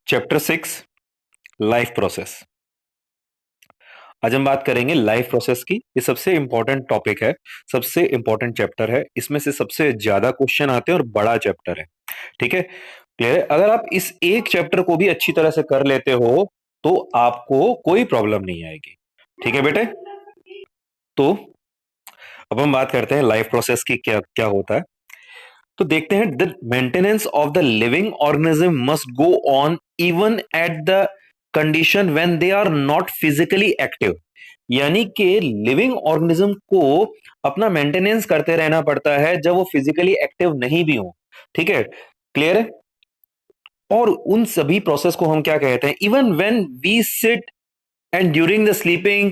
Chapter 6 life process. आज हम बात करेंगे लाइफ प्रोसेस की। ये सबसे इंपॉर्टेंट टॉपिक है, सबसे इंपॉर्टेंट चैप्टर है। इसमें से सबसे ज्यादा क्वेश्चन आते हैं और बड़ा चैप्टर है। ठीक है, क्लियर है? अगर आप इस एक चैप्टर को भी अच्छी तरह से कर लेते हो तो आपको कोई प्रॉब्लम नहीं आएगी। ठीक है बेटे, तो अब हम बात करते हैं लाइफ प्रोसेस की, क्या क्या होता है। तो देखते हैं, the maintenance of the living organism must go on even at the condition when they are not physically active. यानी कि लिविंग ऑर्गेनिज्म को अपना मेंटेनेंस करते रहना पड़ता है जब वो फिजिकली एक्टिव नहीं भी हो। ठीक है, क्लियर है? और उन सभी प्रोसेस को हम क्या कहते हैं? Even when we sit and during the sleeping,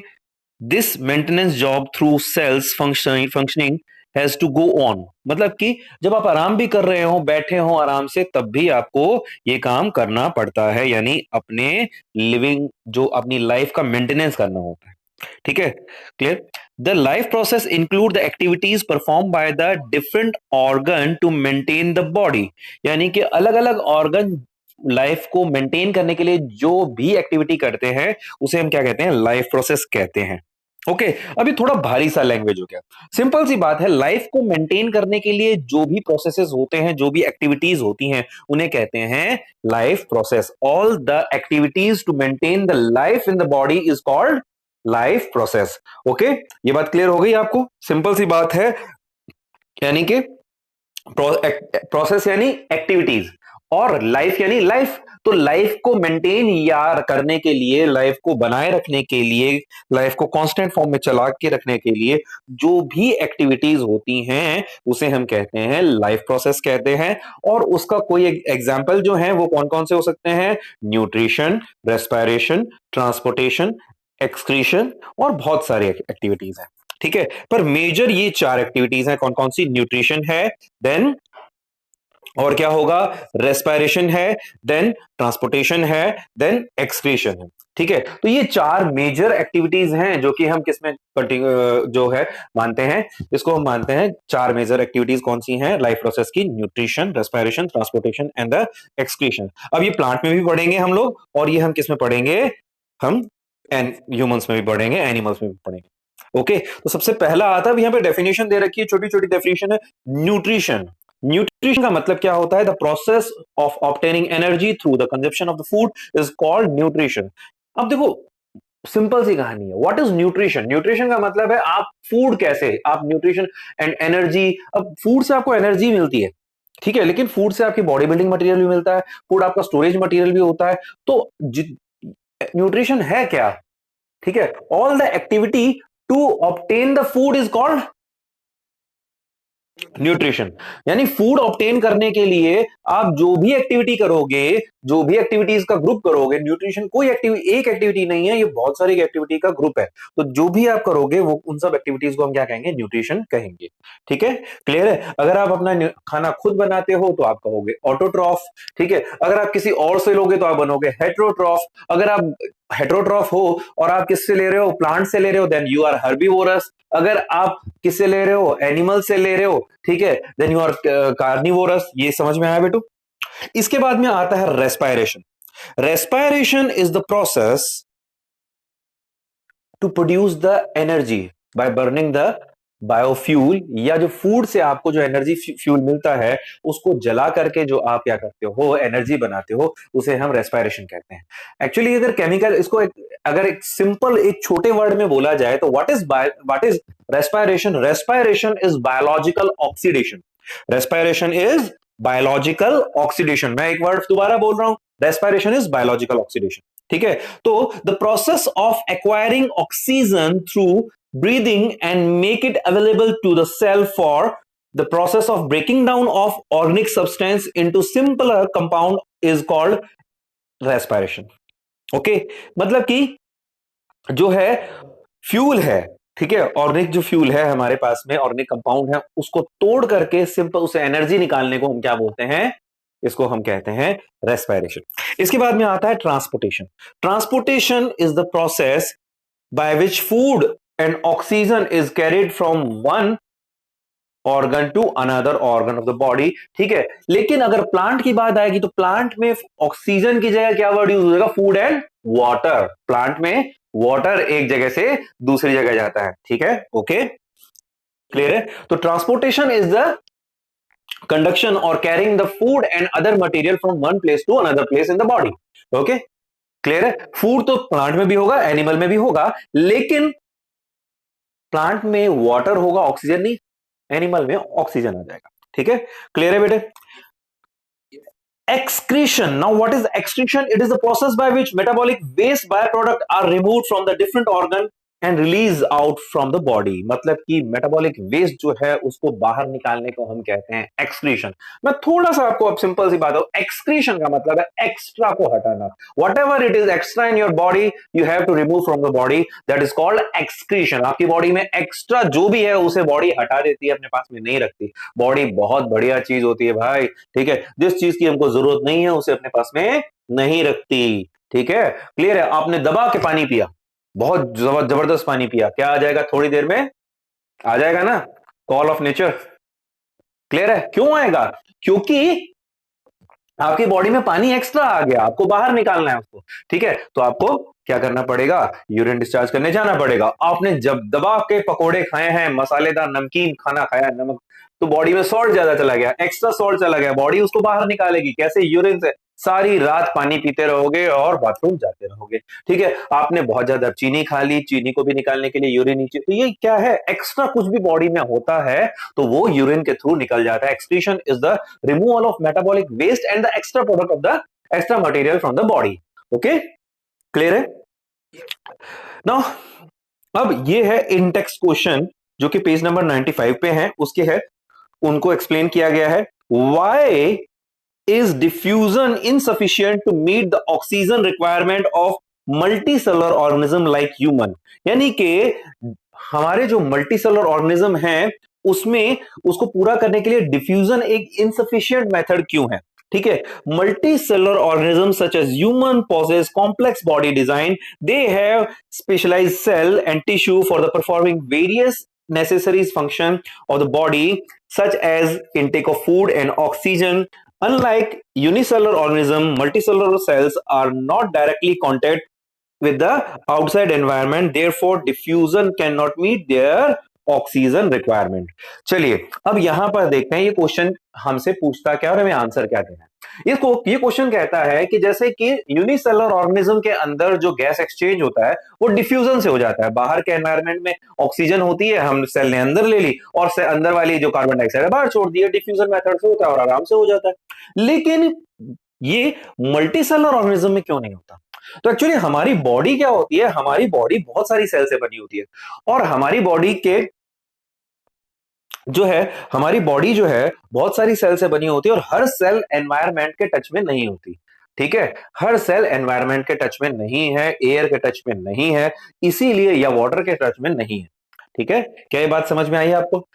this maintenance job through cells functioning has to go on. मतलब कि जब आप आराम भी कर रहे हो, बैठे हो आराम से, तब भी आपको ये काम करना पड़ता है, यानी अपने लिविंग जो अपनी लाइफ का मेंटेनेंस करना होता है। ठीक है, clear? The life process include the activities perform by the different organ to maintain the body. यानी कि अलग अलग ऑर्गन लाइफ को मेंटेन करने के लिए जो भी एक्टिविटी करते हैं उसे हम क्या कहते हैं? लाइफ प्रोसेस कहते हैं। ओके, अभी थोड़ा भारी सा लैंग्वेज हो गया। सिंपल सी बात है, लाइफ को मेंटेन करने के लिए जो भी प्रोसेसेस होते हैं, जो भी एक्टिविटीज होती हैं, उन्हें कहते हैं life process. All the activities to maintain the life in the body is called life process. Okay, ये बात क्लियर हो गई आपको? सिंपल सी बात है, यानी कि प्रोसेस यानी एक्टिविटीज और लाइफ यानी लाइफ। तो लाइफ को मेंटेन या करने के लिए, लाइफ को बनाए रखने के लिए, लाइफ को कांस्टेंट फॉर्म में चला के रखने के लिए जो भी एक्टिविटीज होती हैं उसे हम कहते हैं लाइफ प्रोसेस कहते हैं। और उसका कोई एग्जांपल जो है वो कौन कौन से हो सकते हैं? न्यूट्रिशन, रेस्पिरेशन, ट्रांसपोर्टेशन, एक्सक्रीशन और बहुत सारी एक्टिविटीज हैं। ठीक है, पर मेजर ये चार एक्टिविटीज हैं। कौन कौन सी? न्यूट्रिशन है, देन और क्या होगा? रेस्पिरेशन है, देन ट्रांसपोर्टेशन है, देन एक्सक्रीशन है। ठीक है, तो ये चार मेजर एक्टिविटीज हैं जो कि हम किसमें जो है मानते हैं, इसको हम मानते हैं चार मेजर एक्टिविटीज। कौन सी हैं लाइफ प्रोसेस की? Nutrition, respiration, transportation and the excretion. अब ये प्लांट में भी पढ़ेंगे हम लोग, और ये हम किसमें पढ़ेंगे? हम ह्यूमंस में भी पढ़ेंगे, एनिमल्स में भी पढ़ेंगे। ओके, तो सबसे पहला आता है, यहाँ पे डेफिनेशन दे रखी है, छोटी छोटी डेफिनेशन है। न्यूट्रिशन, न्यूट्रिशन का मतलब क्या होता है? The process of obtaining energy through the consumption of the food is called nutrition. अब देखो, सिंपल सी कहानी है। What is nutrition? न्यूट्रिशन का मतलब है आप फूड कैसे, आप न्यूट्रिशन एंड एनर्जी। अब फूड से आपको एनर्जी मिलती है, ठीक है, लेकिन फूड से आपकी बॉडी बिल्डिंग मटेरियल भी मिलता है, फूड आपका स्टोरेज मटेरियल भी होता है। तो न्यूट्रिशन है क्या? ठीक है, all the activity to obtain the food is called nutrition. यानी फूड ऑब्टेन करने के लिए आप जो भी एक्टिविटी करोगे, जो भी एक्टिविटीज का ग्रुप करोगे, न्यूट्रिशन कोई एक्टिविटी एक एक्टिविटी नहीं है, ये बहुत सारी एक्टिविटी का ग्रुप है। तो जो भी आप करोगे वो उन सब एक्टिविटीज को हम क्या कहेंगे? न्यूट्रिशन कहेंगे। ठीक है, क्लियर है? अगर आप अपना खाना खुद बनाते हो तो आप कहोगे ऑटोट्रॉफ। ठीक है, अगर आप किसी और से लोगे तो आप बनोगे हेट्रोट्रॉफ। अगर आप हेट्रोट्रॉफ हो और आप किससे ले रहे हो? प्लांट से ले रहे हो, देन यू आर हर्बीवोरस। अगर आप किससे ले रहे हो? एनिमल से ले रहे हो, ठीक है, देन यू आर कार्निवोरस। ये समझ में आया बेटू? इसके बाद में आता है respiration. Respiration is the process to produce the energy by burning the biofuel, या जो फूड से आपको जो एनर्जी फ्यूल मिलता है उसको जला करके जो आप क्या करते हो, एनर्जी बनाते हो, उसे हम रेस्पायरेशन कहते हैं। एक्चुअली अगर केमिकल इसको अगर एक सिंपल एक छोटे वर्ड में बोला जाए तो what is respiration? Respiration is biological oxidation. Respiration is biological oxidation. मैं एक वर्ड दोबारा बोल रहा हूं, रेस्पायरेशन इज बायोलॉजिकल ऑक्सीडेशन। ठीक है, तो the process of acquiring oxygen through breathing and make it available to the cell for the process of breaking down of organic substance into simpler compound is called respiration. Okay, मतलब कि जो है fuel है, ठीक है, organic जो fuel है हमारे पास में, ऑर्गेनिक कंपाउंड है, उसको तोड़ करके सिंपल उसे एनर्जी निकालने को हम क्या बोलते हैं? इसको हम कहते हैं रेस्पिरेशन। इसके बाद में आता है transportation. Transportation is the process by which food and oxygen is carried from one organ to another organ of the body, ठीक है। लेकिन अगर प्लांट की बात आएगी तो प्लांट में ऑक्सीजन की जगह क्या वर्ड यूज हो जाएगा, फूड एंड वाटर। प्लांट में वाटर एक जगह से दूसरी जगह जाता है, ठीक है, ओके, क्लियर है। तो transportation is the conduction or carrying the food and other material from one place to another place in the body, okay, clear है। फूड तो प्लांट में भी होगा, एनिमल में भी होगा, लेकिन प्लांट में वाटर होगा, ऑक्सीजन नहीं, एनिमल में ऑक्सीजन आ जाएगा, ठीक है, क्लियर है बेटे। Excretion. Now, what is excretion? It is the process by which metabolic waste byproduct are removed from the different organ and release out from the body. मतलब कि metabolic waste जो है उसको बाहर निकालने को हम कहते हैं excretion. मैं थोड़ा सा आपको अब सिंपल सी बात बताऊं, excretion का मतलब है एक्स्ट्रा को हटाना. Whatever it is extra in your body, you have to remove from the body. That is called excretion. आपकी बॉडी में एक्स्ट्रा जो भी है उसे बॉडी हटा देती है, अपने पास में नहीं रखती. बॉडी बहुत बढ़िया चीज होती है भाई, ठीक है, जिस चीज की हमको जरूरत नहीं है उसे अपने पास में नहीं रखती, ठीक है, क्लियर है। आपने दबा के पानी पिया, बहुत जबरदस्त पानी पिया, क्या आ जाएगा थोड़ी देर में, आ जाएगा ना, कॉल ऑफ नेचर, क्लियर है। क्यों आएगा, क्योंकि आपकी बॉडी में पानी एक्स्ट्रा आ गया, आपको बाहर निकालना है उसको, ठीक है, तो आपको क्या करना पड़ेगा, यूरिन डिस्चार्ज करने जाना पड़ेगा। आपने जब दबा के पकोड़े खाए हैं, मसालेदार नमकीन खाना खाया, नमक, तो बॉडी में सॉल्ट ज्यादा चला गया, एक्स्ट्रा सॉल्ट चला गया, बॉडी उसको बाहर निकालेगी कैसे, यूरिन से। सारी रात पानी पीते रहोगे और बाथरूम जाते रहोगे, ठीक है। आपने बहुत ज्यादा चीनी खा ली, चीनी को भी निकालने के लिए यूरिन नीचे, तो ये क्या है, एक्स्ट्रा कुछ भी बॉडी में होता है तो वो यूरिन के थ्रू निकल जाता है। Excretion is the removal of metabolic waste and the extra product of the extra material from the body, okay, clear है। नाउ अब ये है इन टेक्स्ट क्वेश्चन जो कि पेज नंबर 95 पे है, उसके है, उनको एक्सप्लेन किया गया है, why is diffusion insufficient to meet the oxygen requirement of multicellular organism like human। यानी कि हमारे जो मल्टीसेलर ऑर्गेनिज्म हैं उसमें उसको पूरा करने के लिए डिफ्यूजन एक इनसफिशिएंट मेथड क्यों है, ठीक है। Multicellular organism such as human possess complex body design, they have specialized cell and tissue for the performing various necessary function of the body such as intake of food and oxygen. Unlike unicellular organism, multicellular cells are not directly contact with the outside environment, therefore diffusion cannot meet their oxygen requirement. चलिए अब यहां पर देखते हैं ये question हमसे पूछता क्या और हमें आंसर क्या देना है। ये क्वेश्चन कहता है कि जैसे कि यूनिसेलुलर ऑर्गेनिज्म के अंदर जो गैस एक्सचेंज होता है वो डिफ्यूजन से हो जाता है, बाहर के एनवायरनमेंट में ऑक्सीजन होती है, हम सेल ने अंदर ले ली और से अंदर वाली जो कार्बन डाइऑक्साइड है बाहर छोड़ दी है, डिफ्यूजन मेथड से होता है और आराम से हो जाता है। लेकिन ये मल्टीसेलुलर ऑर्गेनिज्म में क्यों नहीं होता। तो एक्चुअली हमारी बॉडी क्या होती है, हमारी बॉडी बहुत सारी सेल से बनी होती है और हमारी बॉडी के जो है, हमारी बॉडी जो है बहुत सारी सेल से बनी होती है और हर सेल एनवायरनमेंट के टच में नहीं होती, ठीक है, हर सेल एनवायरनमेंट के टच में नहीं है, एयर के टच में नहीं है, इसीलिए या वाटर के टच में नहीं है, ठीक है। क्या ये बात समझ में आई आपको,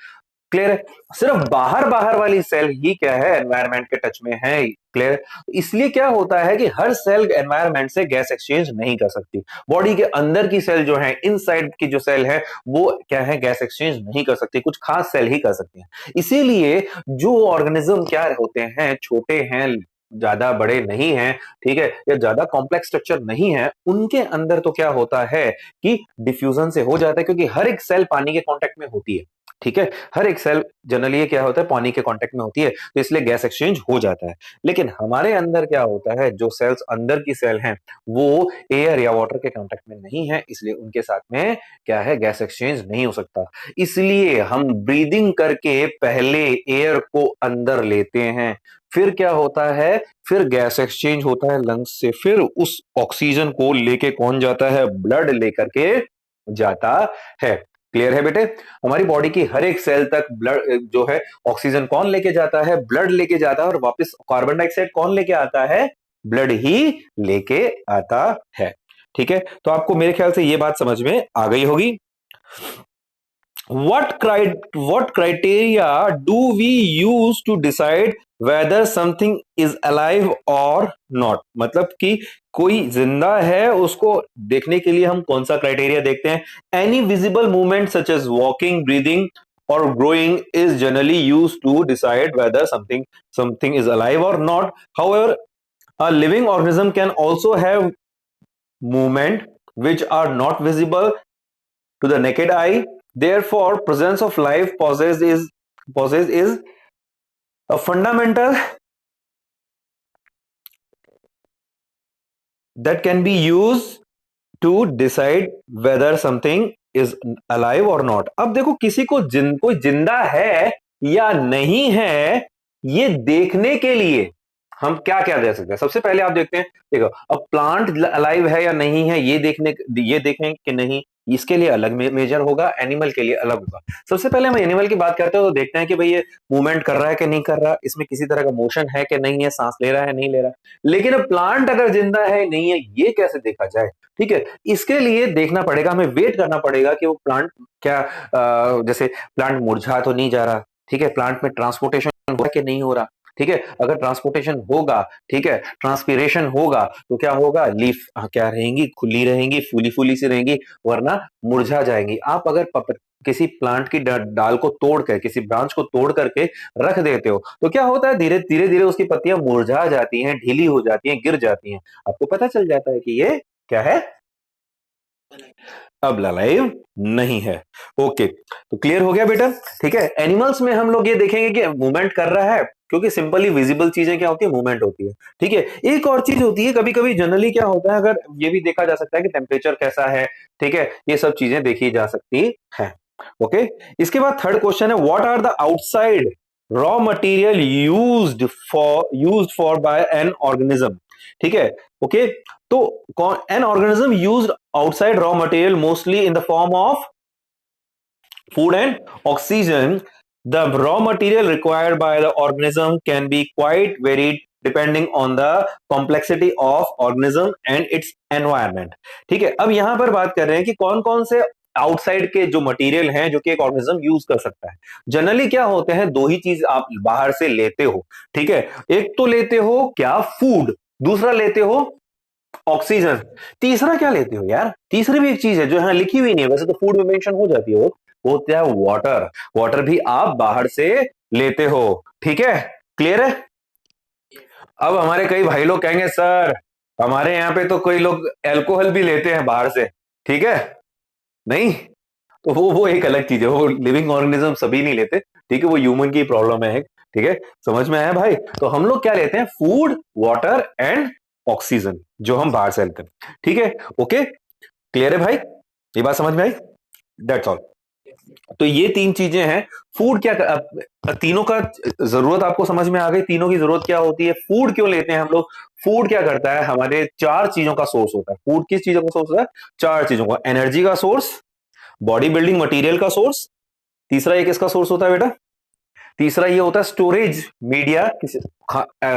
क्लियर है। सिर्फ बाहर बाहर वाली सेल ही क्या है एनवायरनमेंट के टच में है, क्लियर। इसलिए क्या होता है कि हर सेल एनवायरनमेंट से गैस एक्सचेंज नहीं कर सकती, बॉडी के अंदर की सेल जो है, इनसाइड की जो सेल है वो क्या है गैस एक्सचेंज नहीं कर सकती, कुछ खास सेल ही कर सकती है। इसीलिए जो ऑर्गेनिज्म क्या होते हैं, छोटे हैं, ज्यादा बड़े नहीं हैं, ठीक है, या ज्यादा कॉम्प्लेक्स स्ट्रक्चर नहीं है, उनके अंदर तो क्या होता है कि डिफ्यूजन से हो जाता है, क्योंकि हर एक सेल पानी के कांटेक्ट में होती है, ठीक है, हर एक सेल जनरली क्या होता है पानी के कांटेक्ट में होती है, तो इसलिए गैस एक्सचेंज हो जाता है। लेकिन हमारे अंदर क्या होता है, जो सेल्स अंदर की सेल हैं वो एयर या वाटर के कांटेक्ट में नहीं है, इसलिए उनके साथ में क्या है गैस एक्सचेंज नहीं हो सकता। इसलिए हम ब्रीदिंग करके पहले एयर को अंदर लेते हैं, फिर क्या होता है, फिर गैस एक्सचेंज होता है लंग्स से, फिर उस ऑक्सीजन को लेके कौन जाता है, ब्लड लेकर के जाता है। क्लियर है बेटे, हमारी बॉडी की हर एक सेल तक ब्लड जो है ऑक्सीजन कौन लेके जाता है, ब्लड लेके जाता है, और वापस कार्बन डाइऑक्साइड कौन लेके आता है, ब्लड ही लेके आता है, ठीक है। तो आपको मेरे ख्याल से ये बात समझ में आ गई होगी। what criteria do we use to decide whether something is alive or not। मतलब कि कोई जिंदा है उसको देखने के लिए हम कौन सा क्राइटेरिया देखते हैं, any visible movement such as walking, breathing or growing is generally used to decide whether something is alive or not. However, a living organism can also have movement which are not visible to the naked eye. Therefore, presence of life possess is a fundamental that can be used to decide whether something is alive or not. अब देखो किसी को कोई जिंदा है या नहीं है, ये देखने के लिए हम क्या क्या दे सकते हैं। सबसे पहले आप देखते हैं, देखो अब प्लांट अलाइव है या नहीं है, ये देखें कि नहीं, इसके लिए अलग मेजर होगा, एनिमल के लिए अलग होगा। सबसे पहले हम एनिमल की बात करते हैं तो देखते हैं कि भाई ये मूवमेंट कर रहा है कि नहीं कर रहा, इसमें किसी तरह का मोशन है कि नहीं है, सांस ले रहा है नहीं ले रहा। लेकिन अब प्लांट अगर जिंदा है नहीं है, ये कैसे देखा जाए? ठीक है, इसके लिए देखना पड़ेगा, हमें वेट करना पड़ेगा कि वो प्लांट क्या जैसे प्लांट मुरझा तो नहीं जा रहा, ठीक है, प्लांट में ट्रांसपोर्टेशन हो रहा है कि नहीं हो रहा। ठीक है, अगर ट्रांसपोर्टेशन होगा, ठीक है, ट्रांसपीरेशन होगा तो क्या होगा, लीफ क्या रहेंगी, खुली रहेंगी, फूली फूली सी रहेंगी, वरना मुरझा जाएंगी। आप अगर किसी प्लांट की डाल को तोड़ कर, किसी ब्रांच को तोड़ करके रख देते हो तो क्या होता है, धीरे धीरे धीरे उसकी पत्तियां मुरझा जाती हैं, ढीली हो जाती हैं, गिर जाती हैं। आपको पता चल जाता है कि ये क्या है, अब लाइव नहीं है। ओके, तो क्लियर हो गया बेटा। ठीक है, एनिमल्स में हम लोग ये देखेंगे कि मूवमेंट कर रहा है, क्योंकि सिंपली विजिबल चीजें क्या होती है, मूवमेंट होती है। ठीक है, एक और चीज होती है, कभी कभी जनरली क्या होता है, अगर ये भी देखा जा सकता है कि टेम्परेचर कैसा है, ठीक है, ये सब चीजें देखी जा सकती है। ओके, इसके बाद थर्ड क्वेश्चन है, what are the outside raw material used for by an organism. ठीक है, ओके, तो an organism used outside raw material mostly in the form of food and oxygen. The raw material required by the organism can be quite varied depending on the complexity of organism and its environment. ठीक है, अब यहां पर बात कर रहे हैं कि कौन कौन से आउटसाइड के जो मटेरियल हैं जो कि एक ऑर्गेनिज्म यूज कर सकता है। जनरली क्या होते हैं, दो ही चीज आप बाहर से लेते हो। ठीक है, एक तो लेते हो क्या, फूड, दूसरा लेते हो ऑक्सीजन, तीसरा क्या लेते हो यार, तीसरी भी एक चीज है जो यहां लिखी हुई नहीं है, वैसे तो फूड में मेंशन हो जाती है, वो क्या है, वाटर। वाटर भी आप बाहर से लेते हो। ठीक है, क्लियर है। अब हमारे कई भाई लोग कहेंगे सर हमारे यहाँ पे तो कोई लोग अल्कोहल भी लेते हैं बाहर से, ठीक है, नहीं, तो वो एक अलग चीज है, वो लिविंग ऑर्गेनिज्म सभी नहीं लेते, ठीक है, वो ह्यूमन की प्रॉब्लम है। ठीक है, समझ में आया भाई। तो हम लोग क्या लेते हैं, फूड, वाटर एंड ऑक्सीजन, जो हम बाहर से लेते हैं। ठीक है, ओके, क्लियर है भाई, ये बात समझ में आई, दैट्स ऑल। तो ये तीन चीजें हैं। फूड क्या तीनों का जरूरत आपको समझ में आ गई, तीनों की जरूरत क्या होती है, फूड क्यों लेते हैं हम लोग। फूड क्या करता है, हमारे चार चीजों का सोर्स होता है। फूड किस चीजों का सोर्स होता है, चार चीजों का, एनर्जी का सोर्स, बॉडी बिल्डिंग मटेरियल का सोर्स, तीसरा एक इसका सोर्स होता है बेटा, तीसरा ये होता है स्टोरेज मीडिया,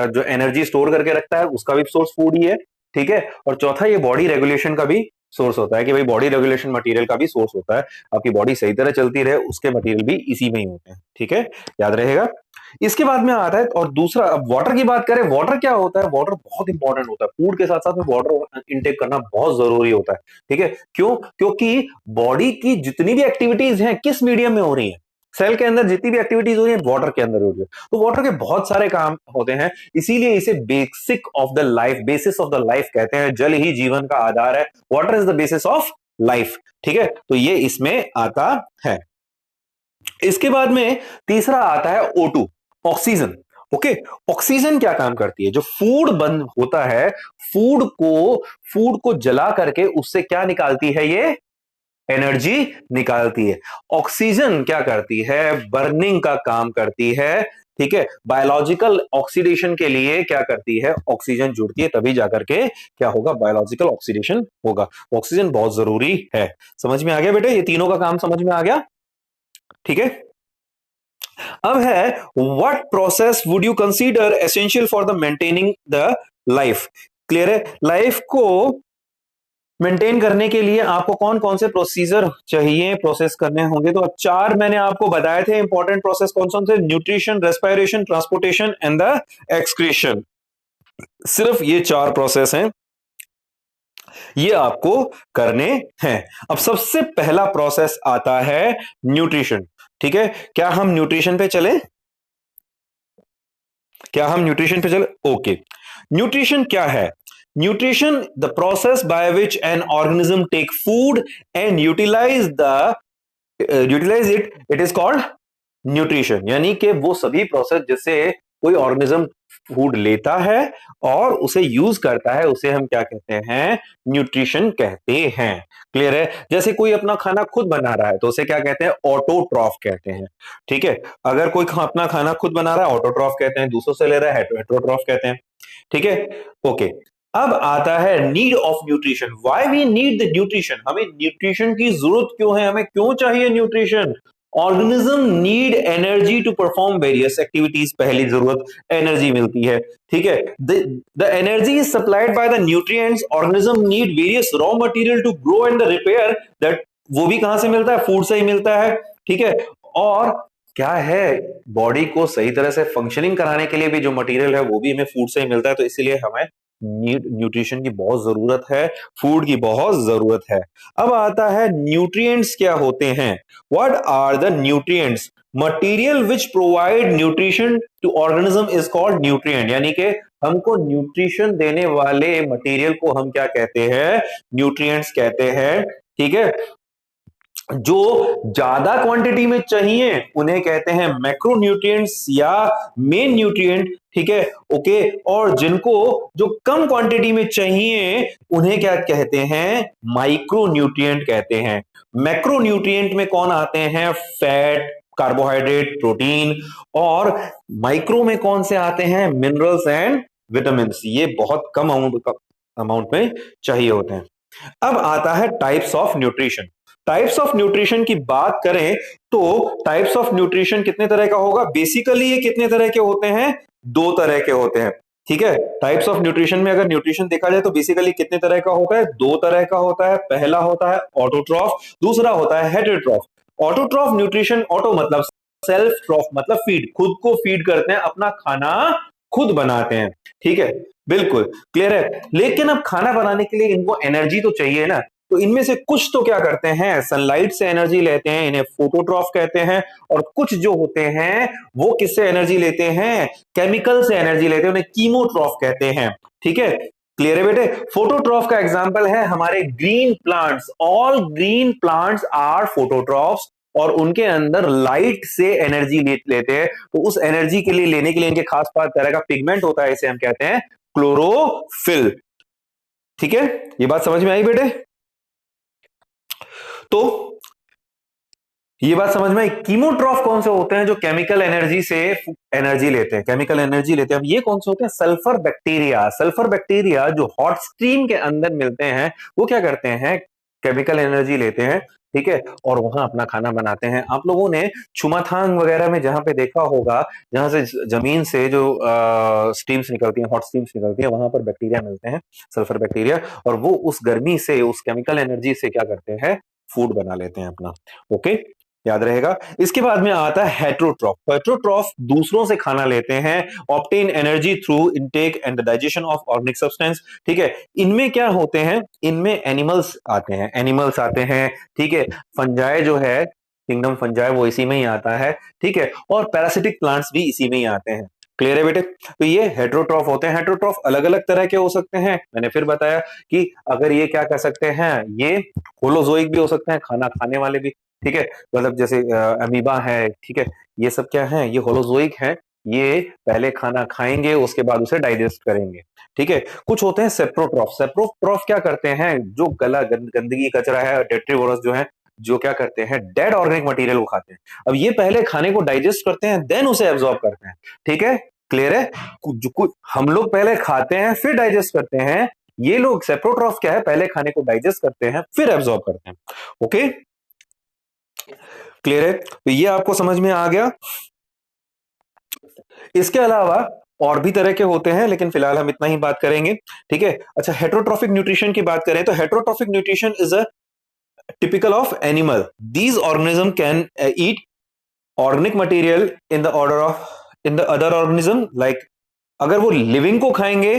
जो एनर्जी स्टोर करके रखता है उसका भी सोर्स फूड ही है। ठीक है, और चौथा ये बॉडी रेगुलेशन का भी सोर्स होता है, कि भाई बॉडी रेगुलेशन मटेरियल का भी सोर्स होता है, आपकी बॉडी सही तरह चलती रहे उसके मटेरियल भी इसी में ही होते हैं। ठीक है, याद रहेगा। इसके बाद में आता है, और दूसरा अब वाटर की बात करें, वाटर क्या होता है, वाटर बहुत इंपॉर्टेंट होता है, फूड के साथ साथ में वाटर इंटेक करना बहुत जरूरी होता है। ठीक है, क्यों, क्योंकि बॉडी की जितनी भी एक्टिविटीज हैं किस मीडियम में हो रही है, सेल के अंदर जितनी भी एक्टिविटीज हो रही है वाटर के अंदर हो रही है। तो वाटर के बहुत सारे काम होते हैं, इसीलिए इसे basic of the life, basis of the life कहते हैं। जल ही जीवन का आधार है, water is the basis of life. ठीक है, तो ये इसमें आता है। इसके बाद में तीसरा आता है O2, ऑक्सीजन। ओके, ऑक्सीजन क्या काम करती है, जो फूड बन होता है, फूड को जला करके उससे क्या निकालती है, ये एनर्जी निकालती है। ऑक्सीजन क्या करती है, बर्निंग का काम करती है। ठीक है, बायोलॉजिकल ऑक्सीडेशन के लिए क्या करती है, ऑक्सीजन जुड़ती है, तभी जाकर के क्या होगा, बायोलॉजिकल ऑक्सीडेशन होगा। ऑक्सीजन बहुत जरूरी है। समझ में आ गया बेटे, ये तीनों का काम समझ में आ गया। ठीक है, अब है what process would you consider essential for the maintaining the life. Clear है, लाइफ को मेंटेन करने के लिए आपको कौन कौन से प्रोसीजर चाहिए, प्रोसेस करने होंगे। तो चार मैंने आपको बताए थे इंपॉर्टेंट प्रोसेस, कौन कौन से, nutrition, respiration, transportation and the excretion. सिर्फ ये चार प्रोसेस हैं ये आपको करने हैं। अब सबसे पहला प्रोसेस आता है न्यूट्रिशन। ठीक है, क्या हम न्यूट्रिशन पे चले? क्या हम न्यूट्रिशन पे चले? ओके। न्यूट्रिशन क्या है? Nutrition the process by which an organism take food and utilize it, it is called nutrition. यानी कि वो सभी प्रोसेस जिससे कोई ऑर्गेनिज्म फूड लेता है और उसे यूज करता है, उसे हम क्या कहते हैं? न्यूट्रिशन कहते हैं। क्लियर है? जैसे कोई अपना खाना खुद बना रहा है तो उसे क्या कहते हैं? ऑटोट्रॉफ कहते हैं। ठीक है, अगर कोई अपना खाना खुद बना रहा है ऑटोट्रॉफ कहते हैं, दूसरों से ले रहा है हेटरोट्रॉफ कहते हैं। ठीक है, ओके। अब आता है need of nutrition. Why we need the nutrition? हमें न्यूट्रिशन की जरूरत क्यों है? हमें क्यों चाहिए nutrition? Organism need energy to perform various activities. पहली जरूरत एनर्जी मिलती है। ठीक है, the energy is supplied by the nutrients. Organism need various raw material to grow and repair that. वो भी कहां से मिलता है? फूड से ही मिलता है। ठीक है, और क्या है, बॉडी को सही तरह से फंक्शनिंग कराने के लिए भी जो मटेरियल है वो भी हमें फूड से ही मिलता है। तो इसीलिए हमें न्यूट्रिशन की बहुत जरूरत है, फूड की बहुत जरूरत है। अब आता है न्यूट्रिएंट्स क्या होते हैं? What are the nutrients? Material which provide nutrition to organism is called nutrient. यानी कि हमको न्यूट्रिशन देने वाले मटेरियल को हम क्या कहते हैं? न्यूट्रिएंट्स कहते हैं। ठीक है, जो ज्यादा क्वांटिटी में चाहिए उन्हें कहते हैं मैक्रोन्यूट्रिएंट्स या मेन न्यूट्रिएंट। ठीक है, ओके। और जिनको जो कम क्वांटिटी में चाहिए उन्हें क्या कहते हैं? माइक्रोन्यूट्रिएंट कहते हैं। मैक्रोन्यूट्रिएंट में कौन आते हैं? Fat, carbohydrate, protein. और माइक्रो में कौन से आते हैं? Minerals and vitamin. ये बहुत कम अमाउंट में चाहिए होते हैं। अब आता है types of nutrition. Types of nutrition की बात करें तो टाइप्स ऑफ न्यूट्रिशन कितने तरह का होगा? बेसिकली ये कितने तरह के होते हैं? दो तरह के होते हैं। ठीक है, टाइप्स ऑफ न्यूट्रिशन में अगर न्यूट्रिशन देखा जाए तो बेसिकली कितने तरह का होता है? दो तरह का होता है। पहला होता है ऑटोट्रॉफ, दूसरा होता है हेटेरोट्रॉफ। ऑटोट्रॉफ न्यूट्रिशन, ऑटो मतलब सेल्फ, ट्रॉफ मतलब फीड, खुद को फीड करते हैं, अपना खाना खुद बनाते हैं। ठीक है, बिल्कुल क्लियर है। लेकिन अब खाना बनाने के लिए इनको एनर्जी तो चाहिए ना, तो इनमें से कुछ तो क्या करते हैं? सनलाइट से एनर्जी लेते हैं, इन्हें फोटोट्रॉफ कहते हैं। और कुछ जो होते हैं वो किससे एनर्जी लेते हैं? केमिकल से एनर्जी लेते हैं, उन्हें कीमोट्रॉफ कहते हैं। ठीक है, क्लियर है बेटे? फोटोट्रॉफ का एग्जांपल है हमारे green plants. All green plants are phototrophs, और उनके अंदर लाइट से एनर्जी लेते हैं। तो उस एनर्जी के लिए लेने के लिए इनके खास तरह का पिगमेंट होता है, इसे हम कहते हैं क्लोरोफिल। ठीक है, ये बात समझ में आई बेटे? तो ये बात समझ में आई। कीमोट्रॉफ कौन से होते हैं? जो केमिकल एनर्जी से एनर्जी लेते हैं, केमिकल एनर्जी लेते हैं। अब ये कौन से होते हैं? Sulphur bacteria. सल्फर बैक्टीरिया जो हॉट स्ट्रीम के अंदर मिलते हैं वो क्या करते हैं? केमिकल एनर्जी लेते हैं। ठीक है, और वहां अपना खाना बनाते हैं। आप लोगों ने छुमाथांग वगैरह में जहां पे देखा होगा, जहां से जमीन से जो स्टीम्स निकलती हैं, हॉट स्टीम्स निकलती हैं, वहां पर बैक्टीरिया मिलते हैं, सल्फर बैक्टीरिया। और वो उस गर्मी से, उस केमिकल एनर्जी से क्या करते हैं? फूड बना लेते हैं अपना। ओके, याद रहेगा। इसके बाद में आता है हेटरोट्रॉफ। हेटरोट्रॉफ दूसरों से खाना लेते हैं, obtain energy through intake and the digestion of organic substance. ठीक है, इनमें क्या होते हैं? इनमें एनिमल्स आते हैं, एनिमल्स आते हैं। ठीक है, फंजाई जो है, किंगडम फंजाई, वो इसी में ही आता है। ठीक है, और पैरासिटिक प्लांट्स भी इसी में ही आते हैं। क्लियर है बेटे? तो ये हेटरोट्रॉफ होते हैं। हेटरोट्रॉफ अलग अलग तरह के हो सकते हैं। मैंने फिर बताया कि अगर ये क्या कर सकते हैं, ये होलोजोइक भी हो सकते हैं, खाना खाने वाले भी। ठीक है, मतलब जैसे अमीबा है। ठीक है, ये सब क्या है? ये होलोजोइक है। ये पहले खाना खाएंगे, उसके बाद उसे डाइजेस्ट करेंगे। ठीक है, कुछ होते हैं सेप्रोट्रॉफ। सेप्रोट्रॉफ क्या करते हैं? जो गला गंदगी कचरा है, डेट्रीवोरस जो है, जो क्या करते हैं? डेड ऑर्गेनिक मटेरियल को खाते हैं। अब ये पहले खाने को डाइजेस्ट करते हैं, देन उसे एब्जॉर्ब करते हैं। ठीक है, क्लियर है? हम लोग पहले खाते हैं फिर डाइजेस्ट करते हैं। ये लोग सेप्रोट्रॉफ क्या है? पहले खाने को डाइजेस्ट करते हैं फिर एब्जॉर्ब करते हैं। ओके, क्लियर है? तो ये आपको समझ में आ गया। इसके अलावा और भी तरह के होते हैं, लेकिन फिलहाल हम इतना ही बात करेंगे। ठीक है, अच्छा, हेटरोट्रॉफिक न्यूट्रिशन की बात करें तो heterotrophic nutrition is a typical of animal. These organism can eat organic material in the other organism. Like अगर वो लिविंग को खाएंगे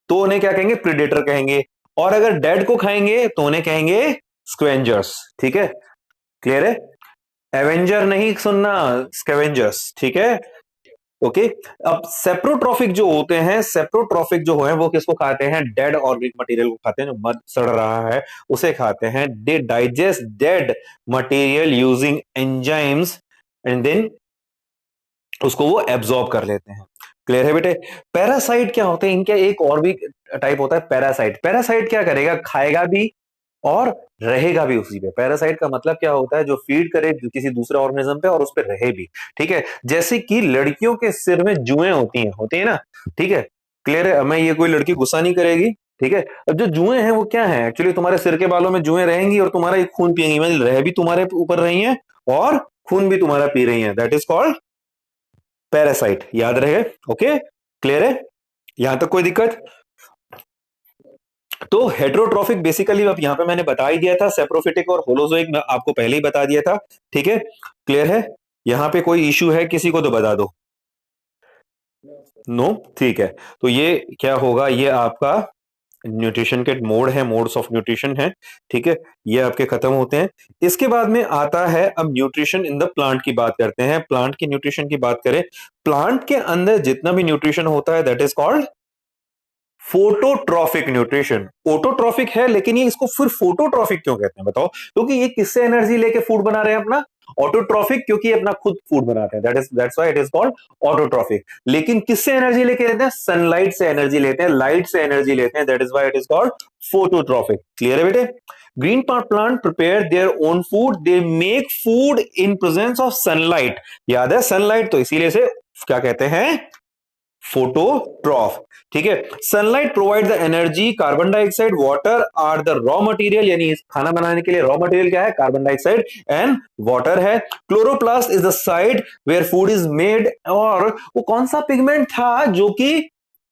तो उन्हें क्या कहेंगे? प्रीडेटर कहेंगे। और अगर डेड को खाएंगे तो उन्हें कहेंगे स्क्वेंजर्स। ठीक है, क्लियर है? एवेंजर नहीं सुनना, स्कैवेंजर्स। ठीक है, ओके। अब सेप्रोट्रॉफिक जो होते हैं, सेप्रोट्रॉफिक जो है वो किसको खाते हैं? डेड ऑर्गेनिक मटेरियल को खाते हैं, जो मर सड़ रहा है उसे खाते हैं। They digest dead material using enzymes and then उसको वो एब्जॉर्ब कर लेते हैं। क्लियर है बेटे? पैरासाइट क्या होते हैं? इनका एक और भी टाइप होता है पैरासाइट। पैरासाइट क्या करेगा? खाएगा भी और रहेगा भी उसी पे। पैरासाइट का मतलब क्या होता है? जो फीड करे किसी दूसरे ऑर्गेनिज्म पे और उस पे रहे भी। ठीक है, जैसे कि लड़कियों के सिर में जुएं होती है ना। ठीक है, क्लियर है? मैं ये कोई लड़की गुस्सा नहीं करेगी। ठीक है, अब जो जुएं हैं वो क्या है? एक्चुअली तुम्हारे सिर के बालों में जुएं रहेंगी और तुम्हारा एक खून पिएंगी, मतलब रह भी तुम्हारे ऊपर रही हैं और खून भी तुम्हारा पी रही हैं। That is called parasite. याद रहे? ओके, क्लियर है? यहां तक कोई दिक्कत? तो हेट्रोट्रॉफिक बेसिकली अब यहां पे मैंने बता ही दिया था, सेप्रोफिटिक और होलोजोइक मैं आपको पहले ही बता दिया था। ठीक है, क्लियर है? यहां पे कोई इश्यू है किसी को तो बता दो। नो, ठीक है। तो ये क्या होगा? ये आपका न्यूट्रिशन के मोड है, मोड्स ऑफ न्यूट्रिशन है। ठीक है, ये आपके खत्म होते हैं। इसके बाद में आता है अब न्यूट्रिशन इन द प्लांट की बात करते हैं। प्लांट की न्यूट्रिशन की बात करें, प्लांट के अंदर जितना भी न्यूट्रिशन होता है that is called phototrophic nutrition. Autotrophic है लेकिन ये इसको फिर फोटोट्रॉफिक क्यों कहते हैं बताओ? क्योंकि ये किससे एनर्जी लेके फूड बना रहे हैं अपना? ऑटोट्रॉफिक, क्योंकि अपना खुद फूड बनाते हैं, that's why it is called autotrophic. लेकिन किससे एनर्जी लेके लेते हैं? सनलाइट से एनर्जी लेते हैं, लाइट से एनर्जी लेते हैं, that is why it is called phototrophic. Clear है बेटे? Green plant prepare their own food, they make food in presence of sunlight. याद है सनलाइट, तो इसीलिए से क्या कहते हैं? फोटोट्रॉफ। ठीक है, sunlight provide the energy, carbon dioxide water are the raw material. यानी खाना बनाने के लिए रॉ मटेरियल क्या है? कार्बन डाइऑक्साइड एंड वाटर है। Chloroplast is the site where food is made. और वो कौन सा पिगमेंट था जो कि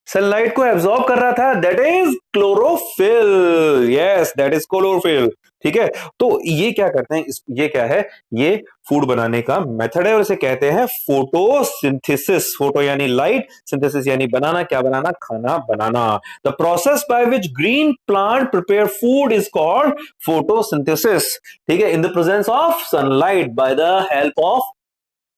सनलाइट को एब्जॉर्ब कर रहा था? That is chlorophyll. Yes, that is chlorophyll. ठीक है, तो ये क्या करते हैं? ये क्या है? ये फूड बनाने का मेथड है और इसे कहते हैं फोटोसिंथेसिस। फोटो यानी लाइट, सिंथेसिस यानी बनाना। क्या बनाना? खाना बनाना। The process by which green plant prepare food is called photosynthesis. ठीक है, in the presence of sunlight by the help of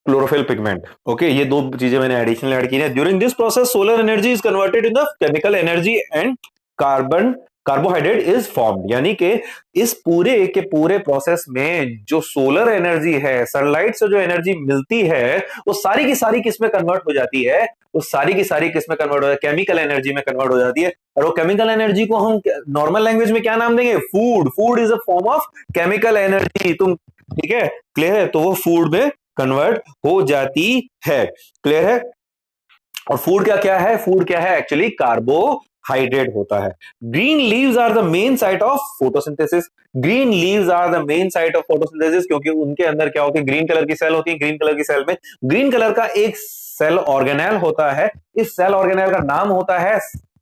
chlorophyll pigment. Okay, ये दो चीजें मैंने एडिशनल ऐड की है। During this process solar energy is converted in the chemical energy and carbon carbohydrate is formed. यानी कि इस पूरे के पूरे प्रोसेस में जो सोलर एनर्जी है, सनलाइट से जो एनर्जी मिलती है, वो सारी की सारी किस में कन्वर्ट हो जाती है? वो सारी की सारी किस में कन्वर्ट हो जाती है? केमिकल एनर्जी में कन्वर्ट हो जाती है। और वो केमिकल एनर्जी को हम नॉर्मल लैंग्वेज में क्या नाम देंगे? Food. Food is a form of chemical energy. तुम ठीक है, क्लियर है? तो वो फूड में कन्वर्ट हो जाती है। क्लियर है? और फूड क्या क्या है? फूड क्या है? एक्चुअली कार्बोहाइड्रेट होता है। Green leaves are the main site of photosynthesis. Green leaves are the main site of photosynthesis, क्योंकि उनके अंदर क्या होती है? ग्रीन कलर की सेल होती है। ग्रीन कलर की सेल में ग्रीन कलर का एक सेल ऑर्गेनेल होता है। इस सेल ऑर्गेनेल का नाम होता है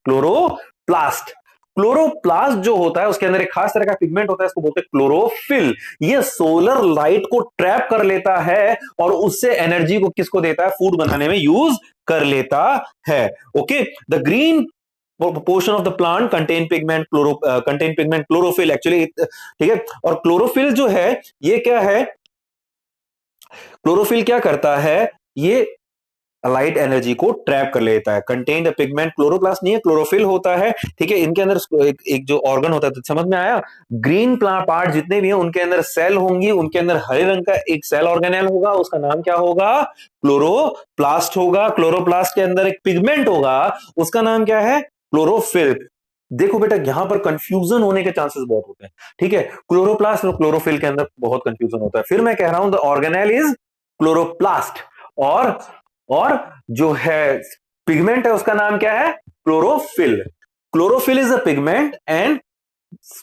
क्लोरोप्लास्ट। क्लोरोप्लास्ट जो होता है उसके अंदर एक खास तरह का पिगमेंट होता है, इसको बोलते हैं क्लोरोफिल। ये सोलर लाइट को ट्रैप कर लेता है और उससे एनर्जी को किसको देता है? फूड बनाने में यूज कर लेता है। Okay, the green portion of the plant contain pigment chlorophyll actually. ठीक है, और क्लोरोफिल जो है ये क्या है? क्लोरोफिल क्या करता है? ये लाइट एनर्जी को ट्रैप कर लेता है। कंटेन द पिगमेंट, क्लोरोप्लास्ट नहीं है, क्लोरोफिल होता है। ठीक है, इनके अंदर एक जो ऑर्गन होता है, तो समझ में आया? ग्रीन पार्ट जितने भी हैं उनके अंदर सेल होंगी, उनके अंदर हरे रंग का एक सेल ऑर्गेनेल होगा, उसका नाम क्या होगा? क्लोरोप्लास्ट होगा। क्लोरोप्लास्ट के अंदर एक पिगमेंट होगा, उसका नाम क्या है? क्लोरोफिल। देखो बेटा, यहां पर कंफ्यूजन होने के चांसेस बहुत होते हैं। ठीक है, क्लोरोप्लास्ट और क्लोरोफिल के अंदर बहुत कंफ्यूजन होता है। फिर मैं कह रहा हूं द ऑर्गेनेल इज क्लोरोप्लास्ट, और और जो है पिगमेंट है उसका नाम क्या है? Chlorophyll. Chlorophyll is a pigment and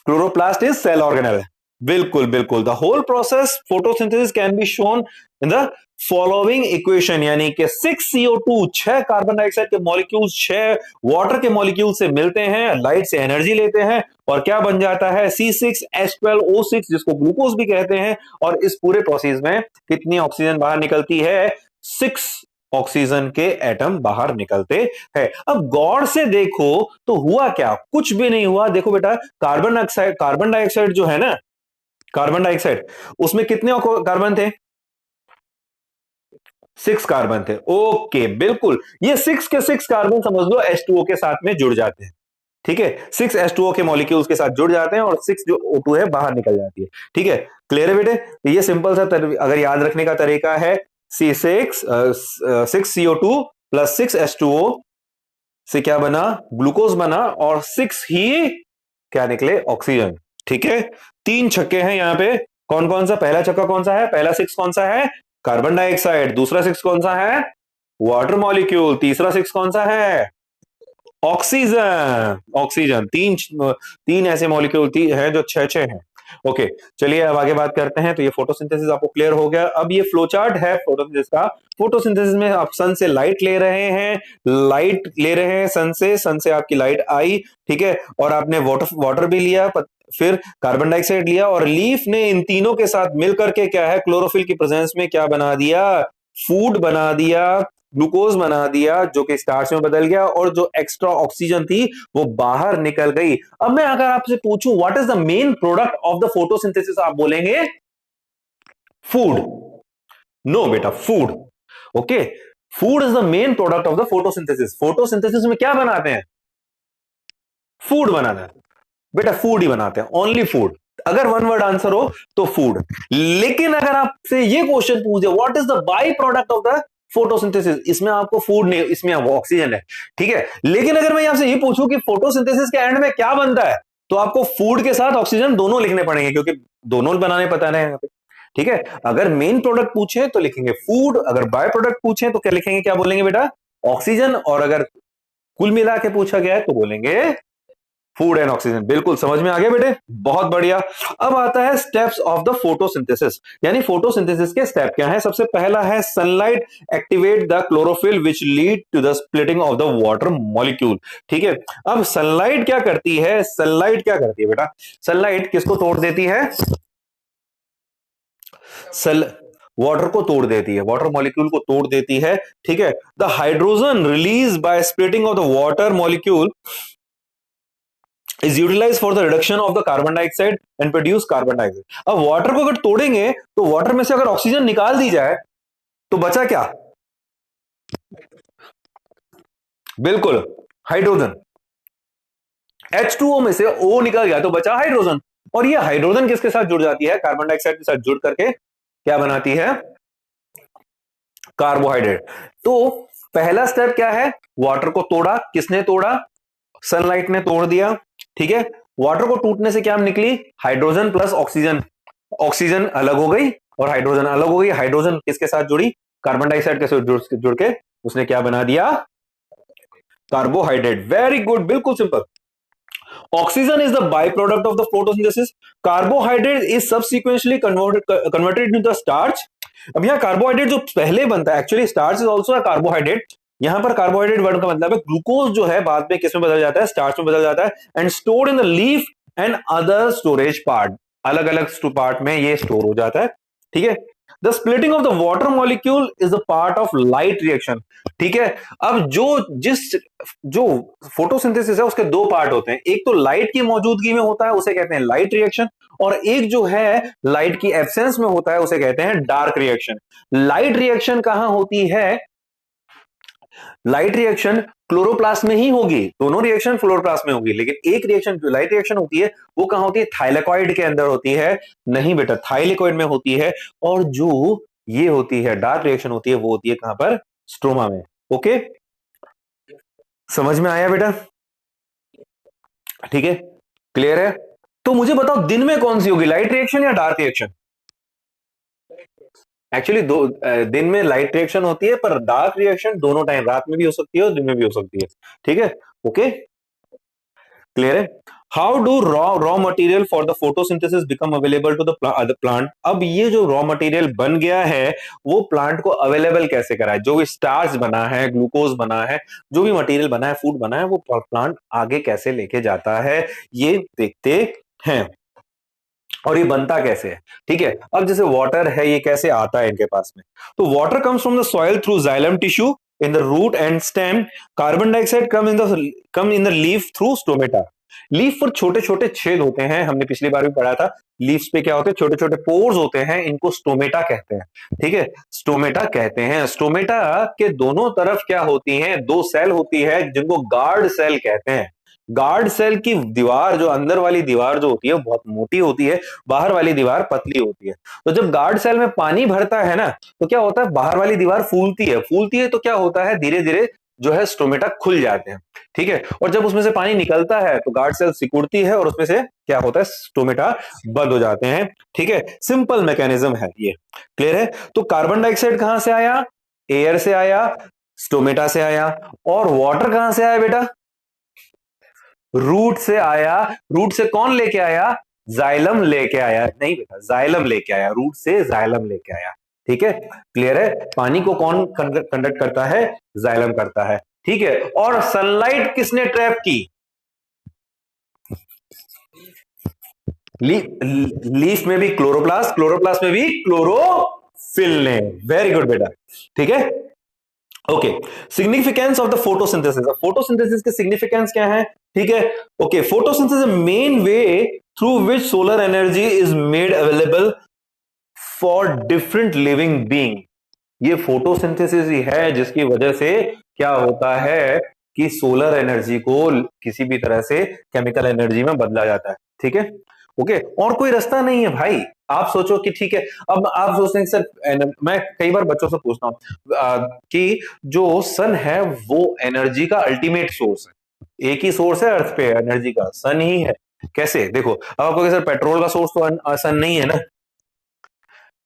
chloroplast is cell organelle. बिल्कुल बिल्कुल। The whole process photosynthesis can be shown in the following equation. यानी कि 6CO2, 6 कार्बन डाइऑक्साइड के मॉलिक्यूल्स 6 वाटर के मॉलिक्यूल से मिलते हैं, लाइट से एनर्जी लेते हैं और क्या बन जाता है? C6H12O6, जिसको ग्लूकोज भी कहते हैं। और इस पूरे प्रोसेस में कितनी ऑक्सीजन बाहर निकलती है? 6 ऑक्सीजन के एटम बाहर निकलते हैं। अब गौर से देखो तो हुआ क्या, कुछ भी नहीं हुआ। देखो बेटा, कार्बन डाइऑक्साइड जो है ना, कार्बन डाइऑक्साइड, उसमें कितने कार्बन थे? 6 कार्बन थे। ओके, बिल्कुल, ये 6 के 6 कार्बन समझ लो H2O के साथ में जुड़ जाते हैं। ठीक है, 6 H2O के मॉलिक्यूल्स के साथ जुड़ जाते हैं और 6 जो O2 है बाहर निकल जाती है। ठीक है, क्लियर है बेटे? तो ये सिंपल सा अगर याद रखने का तरीका है, सिक्स CO2 प्लस 6 H2O से क्या बना? ग्लूकोज बना, और 6 ही क्या निकले? ऑक्सीजन। ठीक है, 3 छक्के हैं यहां पे। कौन कौन सा? पहला छक्का कौन सा है? पहला 6 कौन सा है? Carbon dioxide. दूसरा 6 कौन सा है? Water molecule. तीसरा 6 कौन सा है? ऑक्सीजन। ऑक्सीजन। तीन तीन ऐसे मॉलिक्यूल हैं जो छह छह हैं। ओके, चलिए अब आगे बात करते हैं। तो ये फोटोसिंथेसिस आपको क्लियर हो गया। अब ये फ्लो चार्ट है फोटोसिंथेसिस का। फोटोसिंथेसिस में आप सन से लाइट ले रहे हैं, सन से आपकी लाइट आई। ठीक है, और आपने वाटर वाटर भी लिया, फिर कार्बन डाइऑक्साइड लिया, और लीफ ने इन तीनों के साथ मिलकर के क्या है, क्लोरोफिल की प्रेजेंस में क्या बना दिया? फूड बना दिया, ग्लूकोज बना दिया, जो कि स्टार्च में बदल गया, और जो एक्स्ट्रा ऑक्सीजन थी वो बाहर निकल गई। अब मैं अगर आपसे पूछूं what is the main product of the photosynthesis, आप बोलेंगे फूड। नो बेटा, food. Okay, food is the main product of the photosynthesis. Photosynthesis में क्या बनाते हैं? फूड बनाते हैं बेटा, फूड ही बनाते हैं, ओनली फूड। अगर वन वर्ड आंसर हो तो फूड। लेकिन अगर आपसे ये क्वेश्चन पूछे what is the by product of the photosynthesis, इसमें आपको फूड नहीं, इसमें वो ऑक्सीजन है। ठीक है, लेकिन अगर मैं आपसे ये पूछूं कि फोटोसिंथेसिस के एंड में क्या बनता है, तो आपको फूड के साथ ऑक्सीजन दोनों लिखने पड़ेंगे, क्योंकि दोनों बनाने पता नहीं यहाँ पे। ठीक है, अगर मेन प्रोडक्ट पूछे तो लिखेंगे फूड, अगर बाय प्रोडक्ट पूछे तो क्या लिखेंगे, क्या बोलेंगे बेटा? ऑक्सीजन। और अगर कुल मिला के पूछा गया है तो बोलेंगे फूड एंड ऑक्सीजन। बिल्कुल समझ में आ गया बेटे, बहुत बढ़िया। अब आता है स्टेप्स ऑफ द फोटोसिंथेसिस, यानी फोटोसिंथेसिस के स्टेप क्या है। सबसे पहला है sunlight activate the chlorophyll which lead to the splitting of the water molecule. ठीक है, अब सनलाइट क्या करती है? सनलाइट क्या करती है बेटा? सनलाइट किसको तोड़ देती है? सल वाटर को तोड़ देती है, वाटर मॉलिक्यूल को तोड़ देती है। ठीक है, the hydrogen release by splitting of the water molecule is utilized for the reduction of the carbon dioxide and produce carbon dioxide। अब वाटर को अगर तोड़ेंगे तो वाटर में से अगर ऑक्सीजन निकाल दी जाए तो बचा क्या? बिल्कुल, हाइड्रोजन। H2O में से O निकल गया तो बचा हाइड्रोजन, और ये हाइड्रोजन किसके साथ जुड़ जाती है? कार्बन डाइऑक्साइड के साथ जुड़ करके क्या बनाती है? कार्बोहाइड्रेट। तो पहला स्टेप क्या है? वाटर को तोड़ा, किसने तोड़ा? सनलाइट ने तोड़ दिया। ठीक है, वाटर को टूटने से क्या निकली? Hydrogen plus oxygen. ऑक्सीजन अलग हो गई और हाइड्रोजन अलग हो गई। हाइड्रोजन किसके साथ जुड़ी? कार्बन डाइऑक्साइड के साथ जुड़ के उसने क्या बना दिया? कार्बोहाइड्रेट। वेरी गुड, बिल्कुल simple. Oxygen is the by product of the photosynthesis. Carbohydrate is subsequently converted into the starch. अब यहां कार्बोहाइड्रेट जो पहले बनता है, actually starch is also a carbohydrate. यहां पर कार्बोहाइड्रेट वर्ड का मतलब है ग्लूकोज जो है बाद में किस में बदल जाता है? स्टार्च में बदल जाता है, and stored in the leaf and other storage part. अलग अलग पार्ट में ये स्टोर हो जाता है। ठीक है, the splitting of the water molecule is the part of light reaction. ठीक है, अब जो फोटोसिंथेसिस है उसके दो पार्ट होते हैं। एक तो लाइट की मौजूदगी में होता है, उसे कहते हैं लाइट रिएक्शन, और एक जो है लाइट की एब्सेंस में होता है, उसे कहते हैं डार्क रिएक्शन। लाइट रिएक्शन कहां होती है? लाइट रिएक्शन क्लोरोप्लास्ट में ही होगी। दोनों रिएक्शन फ्लोरोप्लास्ट में होगी, लेकिन एक रिएक्शन जो लाइट रिएक्शन होती है वो कहां होती है? थाइलेकॉइड के अंदर होती है। नहीं बेटा, थाइलेकॉइड में होती है। और जो ये होती है डार्क रिएक्शन होती है वो होती है कहां पर? स्ट्रोमा में। ओके, समझ में आया बेटा? ठीक है, क्लियर है? तो मुझे बताओ दिन में कौन सी होगी, लाइट रिएक्शन या डार्क रिएक्शन? एक्चुअली दो दिन में लाइट रिएक्शन होती है, पर डार्क रिएक्शन दोनों टाइम, रात में भी हो सकती है और दिन में भी हो सकती है। ठीक है, ओके, क्लियर है? How do raw material for the photosynthesis become available to the plant. अब ये जो रॉ मटेरियल बन गया है वो प्लांट को अवेलेबल कैसे कराए? जो भी स्टार्च बना है, ग्लूकोज बना है, जो भी मटेरियल बना है, फूड बना है, वो प्लांट आगे कैसे लेके जाता है, ये देखते हैं। और ये बनता कैसे है, ठीक है। अब जैसे वाटर है, ये कैसे आता है इनके पास में, तो water comes from the soil through xylem tissue in the root and stem. Carbon dioxide come in the leaf through stomata. Leaf पर छोटे छोटे छेद होते हैं, हमने पिछली बार भी पढ़ा था। लीव्स पे क्या होते हैं, छोटे छोटे पोर्स होते हैं, इनको स्टोमेटा कहते हैं, ठीक है। स्टोमेटा कहते हैं। स्टोमेटा के दोनों तरफ क्या होती हैं, दो सेल होती है जिनको गार्ड सेल कहते हैं। गार्ड सेल की दीवार, जो अंदर वाली दीवार जो होती है वो बहुत मोटी होती है, बाहर वाली दीवार पतली होती है। तो जब गार्ड सेल में पानी भरता है ना, तो क्या होता है, बाहर वाली दीवार फूलती है तो क्या होता है, धीरे धीरे जो है स्टोमेटा खुल जाते हैं, ठीक है। और जब उसमें से पानी निकलता है तो गार्ड सेल सिकुड़ती है और उसमें से क्या होता है, स्टोमेटा बंद हो जाते हैं, ठीक है। सिंपल मैकेनिज्म है ये, क्लियर है। तो कार्बन डाइऑक्साइड कहां से आया, एयर से आया, स्टोमेटा से आया। और वाटर कहां से आया बेटा, रूट से आया। रूट से कौन लेके आया, जाइलम लेके आया, नहीं बेटा, जाइलम लेके आया, रूट से जाइलम लेके आया, ठीक है। क्लियर है। पानी को कौन कंडक्ट करता है, जाइलम करता है, ठीक है। और सनलाइट किसने ट्रैप की, लीफ में भी क्लोरोप्लास्ट, क्लोरोप्लास्ट में भी क्लोरोफिल ने। वेरी गुड बेटा, ठीक है। Okay, significance of the photosynthesis. Photosynthesis के सिग्निफिकेंस क्या है, ठीक है। Okay, photosynthesis main way through which solar energy is made available for different living being. ये फोटोसिंथेसिस ही है जिसकी वजह से क्या होता है कि सोलर एनर्जी को किसी भी तरह से केमिकल एनर्जी में बदला जाता है, ठीक है। ओके, और कोई रास्ता नहीं है भाई। आप सोचो कि ठीक है, अब आप सोचते हैं सर, मैं कई बार बच्चों से पूछता हूं कि जो सन है वो एनर्जी का अल्टीमेट सोर्स है, एक ही सोर्स है अर्थ पे एनर्जी का, सन ही है। कैसे, देखो अब आपको सर पेट्रोल का सोर्स तो सन नहीं है ना,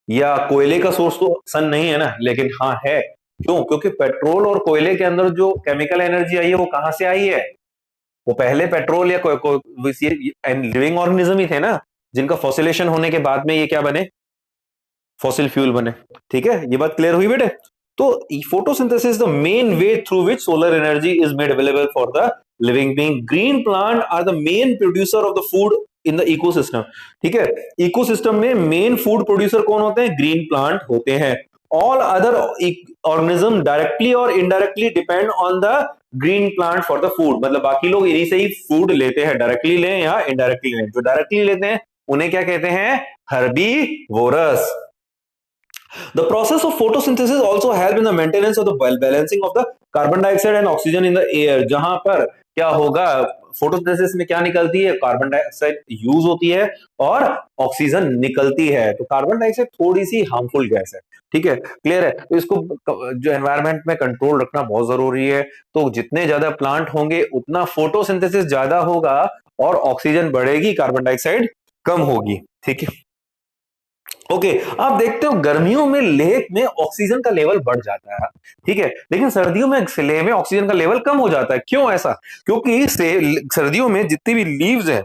या कोयले का सोर्स तो सन नहीं है ना, लेकिन हाँ है। क्यों, क्योंकि पेट्रोल और कोयले के अंदर जो केमिकल एनर्जी आई है वो कहां से आई है, वो पहले पेट्रोल या लिविंग ऑर्गेनिज्म ही थे ना, जिनका फॉसिलेशन होने के बाद में ये क्या बने, फॉसिल फ्यूल बने, ठीक है। ये बात क्लियर हुई बेटे। तो photosynthesis the main way through which solar energy is made available for the living being. Green plant are the main producer of the food in the ecosystem, ठीक है। इकोसिस्टम में मेन फूड प्रोड्यूसर कौन होते हैं, green plant होते हैं। All other organism directly और indirectly depend on the green plant for the food. मतलब बाकी लोग इन्हीं से ही फूड लेते हैं, डायरेक्टली लें या इनडायरेक्टली लें। जो डायरेक्टली लेते हैं उन्हें क्या कहते हैं, herbivorous. The process of photosynthesis also help in the maintenance of the balancing of the carbon dioxide and oxygen in the air। जहां पर क्या होगा, फोटोसिंथेसिस में क्या निकलती है, कार्बन डाइऑक्साइड यूज होती है और ऑक्सीजन निकलती है। तो कार्बन डाइऑक्साइड थोड़ी सी हार्मफुल गैस है, ठीक है, क्लियर है। तो इसको जो एनवायरनमेंट में कंट्रोल रखना बहुत जरूरी है। तो जितने ज्यादा प्लांट होंगे उतना फोटोसिंथेसिस ज्यादा होगा और ऑक्सीजन बढ़ेगी, कार्बन डाइऑक्साइड कम होगी, ठीक है। ओके, आप देखते हो गर्मियों में लेक में ऑक्सीजन का लेवल बढ़ जाता है, ठीक है, लेकिन सर्दियों में लेक में ऑक्सीजन का लेवल कम हो जाता है। क्यों ऐसा, क्योंकि सर्दियों में जितनी भी लीव्स हैं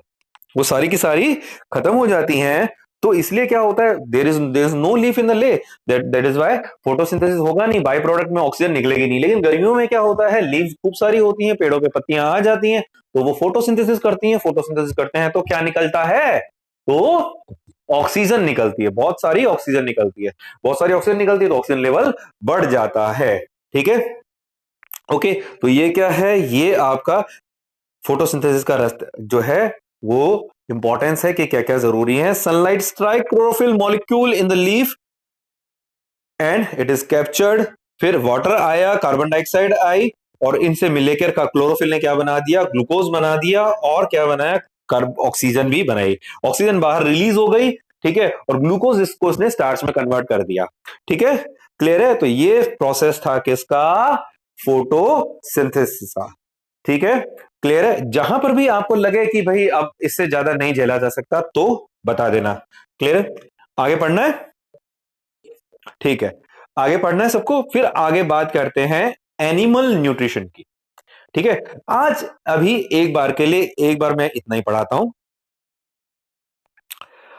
वो सारी की सारी खत्म हो जाती हैं। तो इसलिए क्या होता है, there is no leaf in the ले, दैट इज व्हाई फोटोसिंथेसिस होगा नहीं, बाय प्रोडक्ट में ऑक्सीजन निकलेगी नहीं। लेकिन गर्मियों में क्या होता है, लीव्स खूब सारी होती हैं, पेड़ों पे पत्तियां आ जाती हैं, तो वो फोटोसिंथेसिस करती हैं। फोटोसिंथेसिस करते हैं तो क्या निकलता है, तो ऑक्सीजन निकलती है, बहुत सारी ऑक्सीजन निकलती है। बहुत सारी ऑक्सीजन निकलती है तो ऑक्सीजन लेवल बढ़ जाता है, ठीक है। ओके, तो ये क्या है, ये आपका फोटोसिंथेसिस का रास्ता जो है वो इंपॉर्टेंस है कि क्या क्या जरूरी है। Sunlight strike chlorophyll molecule in the leaf and it is captured. फिर वाटर आया, कार्बन डाइऑक्साइड आई, और इनसे मिलकर का क्लोरोफिल ने क्या बना दिया, ग्लूकोज बना दिया, और क्या बनाया, ऑक्सीजन भी बनाई। ऑक्सीजन बाहर रिलीज हो गई, ठीक है, और ग्लूकोज इसको इसने स्टार्च में कन्वर्ट कर दिया, ठीक है, क्लियर है। तो ये प्रोसेस था किसका, फोटोसिंथेसिस का, ठीक है, क्लियर है। जहां पर भी आपको लगे कि भाई अब इससे ज्यादा नहीं झेला जा सकता तो बता देना, क्लियर है। आगे पढ़ना है, ठीक है, आगे पढ़ना है सबको। फिर आगे बात करते हैं एनिमल न्यूट्रिशन की, ठीक है। आज अभी एक बार के लिए, एक बार मैं इतना ही पढ़ाता हूं,